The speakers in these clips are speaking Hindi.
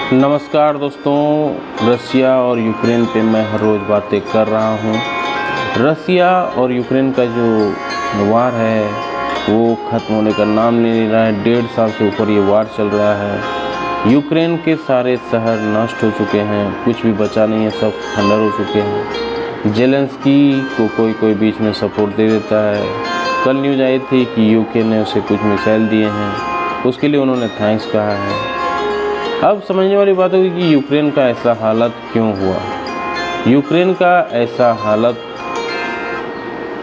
नमस्कार दोस्तों, रसिया और यूक्रेन पे मैं हर रोज़ बातें कर रहा हूँ। रसिया और यूक्रेन का जो वार है वो ख़त्म होने का नाम ले नहीं रहा है। 1.5 साल से ऊपर ये वार चल रहा है। यूक्रेन के सारे शहर नष्ट हो चुके हैं, कुछ भी बचा नहीं है, सब खंडर हो चुके हैं। जेलेंस्की को कोई बीच में सपोर्ट दे देता है। कल न्यूज़ आई थी कि यूके ने उसे कुछ मिसाइल दिए हैं, उसके लिए उन्होंने थैंक्स कहा है। अब समझने वाली बात होगी कि यूक्रेन का ऐसा हालत क्यों हुआ। यूक्रेन का ऐसा हालत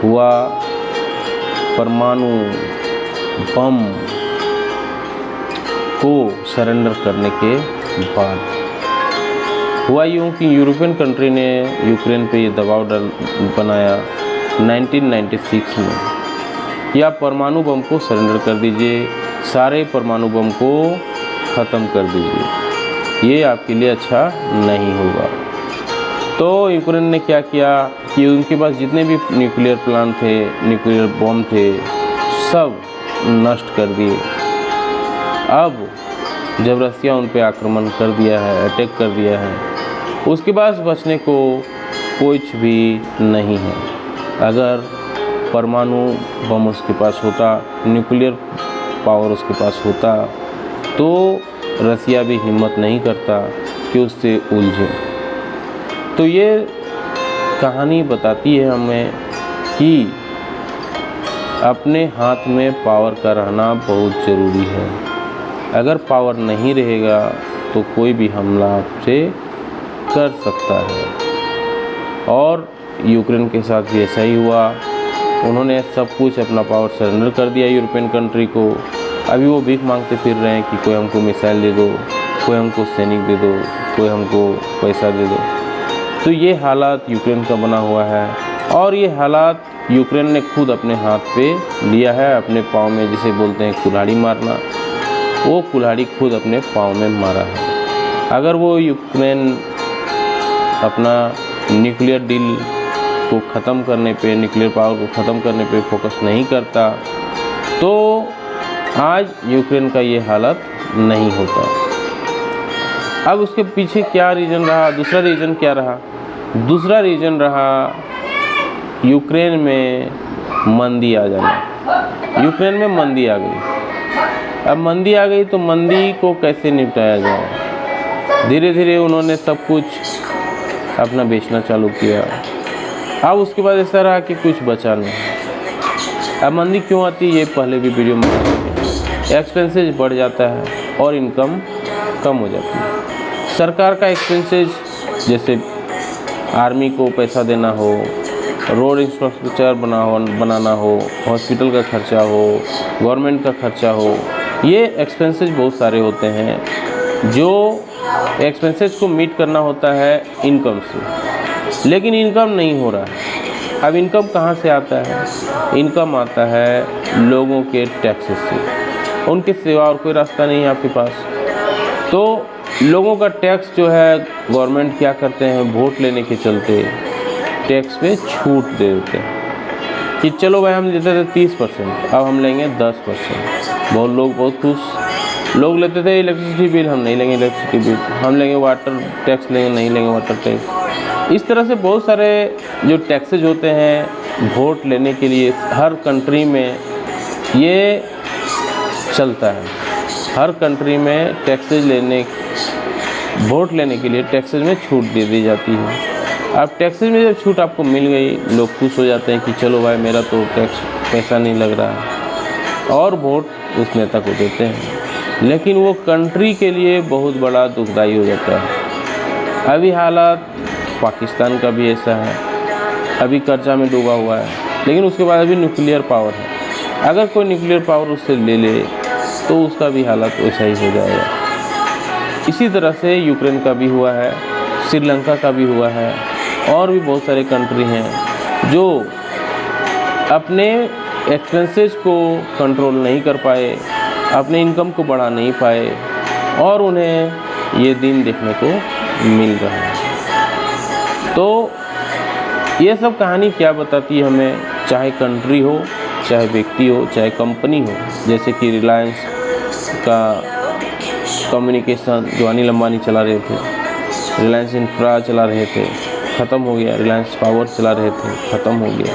हुआ परमाणु बम को सरेंडर करने के बाद। हुआ यूँ कि यूरोपियन कंट्री ने यूक्रेन पे ये दबाव बनाया 1996 में कि आप परमाणु बम को सरेंडर कर दीजिए, सारे परमाणु बम को ख़त्म कर दीजिए, ये आपके लिए अच्छा नहीं होगा। तो यूक्रेन ने क्या किया कि उनके पास जितने भी न्यूक्लियर प्लांट थे, न्यूक्लियर बम थे, सब नष्ट कर दिए। अब जब रसिया उन पे आक्रमण कर दिया है, अटैक कर दिया है, उसके पास बचने को कुछ भी नहीं है। अगर परमाणु बम उसके पास होता, न्यूक्लियर पावर उसके पास होता, तो रसिया भी हिम्मत नहीं करता कि उससे उलझे। तो ये कहानी बताती है हमें कि अपने हाथ में पावर का रहना बहुत ज़रूरी है। अगर पावर नहीं रहेगा तो कोई भी हमला आपसे कर सकता है। और यूक्रेन के साथ भी ऐसा ही हुआ। उन्होंने सब कुछ अपना पावर सरेंडर कर दिया यूरोपियन कंट्री को। अभी वो भीख मांगते फिर रहे हैं कि कोई हमको मिसाइल दे दो, कोई हमको सैनिक दे दो, कोई हमको पैसा दे दो। तो ये हालात यूक्रेन का बना हुआ है और ये हालात यूक्रेन ने खुद अपने हाथ पे लिया है। अपने पाँव में, जिसे बोलते हैं कुल्हाड़ी मारना, वो कुल्हाड़ी खुद अपने पाँव में मारा है। अगर वो यूक्रेन अपना न्यूक्लियर डील को ख़त्म करने पे, न्यूक्लियर पावर को ख़त्म करने पे फोकस नहीं करता तो आज यूक्रेन का ये हालत नहीं होता। अब उसके पीछे क्या रीज़न रहा? दूसरा रीज़न क्या रहा? दूसरा रीज़न रहा यूक्रेन में मंदी आ जाना। यूक्रेन में मंदी आ गई। अब मंदी आ गई तो मंदी को कैसे निपटाया जाए? धीरे धीरे उन्होंने सब कुछ अपना बेचना चालू किया। अब उसके बाद ऐसा रहा कि कुछ बचा नहीं। अब मंदी क्यों आती है ये पहले भी वीडियो में एक्सपेंसेस बढ़ जाता है और इनकम कम हो जाती है। सरकार का एक्सपेंसेस, जैसे आर्मी को पैसा देना हो, रोड इंफ्रास्ट्रक्चर बनाना हो, हॉस्पिटल का खर्चा हो, गवर्नमेंट का खर्चा हो, ये एक्सपेंसेस बहुत सारे होते हैं जो एक्सपेंसेस को मीट करना होता है इनकम से। लेकिन इनकम नहीं हो रहा है। अब इनकम कहाँ से आता है? इनकम आता है लोगों के टैक्सेस से। उनके सिवा और कोई रास्ता नहीं है आपके पास। तो लोगों का टैक्स जो है, गवर्नमेंट क्या करते हैं, वोट लेने के चलते टैक्स पे छूट दे देते हैं कि चलो भाई हम लेते थे 30%, अब हम लेंगे 10%। बहुत लोग बहुत खुश। लोग लेते थे इलेक्ट्रिसिटी बिल, हम नहीं लेंगे इलेक्ट्रिसिटी बिल, हम लेंगे वाटर टैक्स, लेंगे नहीं लेंगे वाटर टैक्स। इस तरह से बहुत सारे जो टैक्सेज होते हैं वोट लेने के लिए हर कंट्री में ये चलता है। हर कंट्री में टैक्सेज वोट लेने के लिए टैक्सेज में छूट दे दी जाती है। अब टैक्सेज में जब छूट आपको मिल गई, लोग खुश हो जाते हैं कि चलो भाई मेरा तो टैक्स पैसा नहीं लग रहा है, और वोट उस नेता को देते हैं। लेकिन वो कंट्री के लिए बहुत बड़ा दुखदाई हो जाता है। अभी हालात पाकिस्तान का भी ऐसा है, अभी कर्जा में डूबा हुआ है, लेकिन उसके बाद अभी न्यूक्लियर पावर है। अगर कोई न्यूक्लियर पावर उससे ले ले तो उसका भी हालत वैसा ही हो जाएगा। इसी तरह से यूक्रेन का भी हुआ है, श्रीलंका का भी हुआ है, और भी बहुत सारे कंट्री हैं जो अपने एक्सपेंसेस को कंट्रोल नहीं कर पाए, अपने इनकम को बढ़ा नहीं पाए, और उन्हें ये दिन देखने को मिल रहा है। तो ये सब कहानी क्या बताती है हमें? चाहे कंट्री हो, चाहे व्यक्ति हो, चाहे कंपनी हो, जैसे कि रिलायंस का कम्युनिकेशन जो अनिल अंबानी चला रहे थे, रिलायंस इंफ्रा चला रहे थे, ख़त्म हो गया। रिलायंस पावर चला रहे थे, ख़त्म हो गया।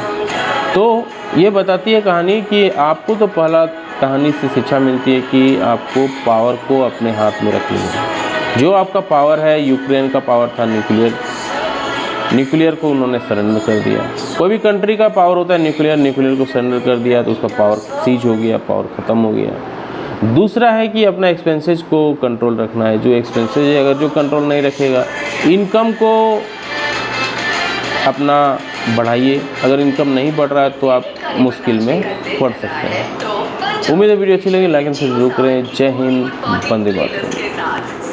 तो ये बताती है कहानी कि आपको तो पहला कहानी से शिक्षा मिलती है कि आपको पावर को अपने हाथ में रखनी है। जो आपका पावर है, यूक्रेन का पावर था न्यूक्लियर को उन्होंने सरेंडर कर दिया। कोई भी कंट्री का पावर होता है न्यूक्लियर को सरेंडर कर दिया तो उसका पावर सीज हो गया, पावर ख़त्म हो गया। दूसरा है कि अपना एक्सपेंसेस को कंट्रोल रखना है। जो एक्सपेंसेस है, अगर जो कंट्रोल नहीं रखेगा, इनकम को अपना बढ़ाइए। अगर इनकम नहीं बढ़ रहा है तो आप मुश्किल में पड़ सकते हैं। उम्मीद है वीडियो अच्छी लगी, लाइक एंड शेयर जरूर करें। जय हिंद, वंदे मातरम।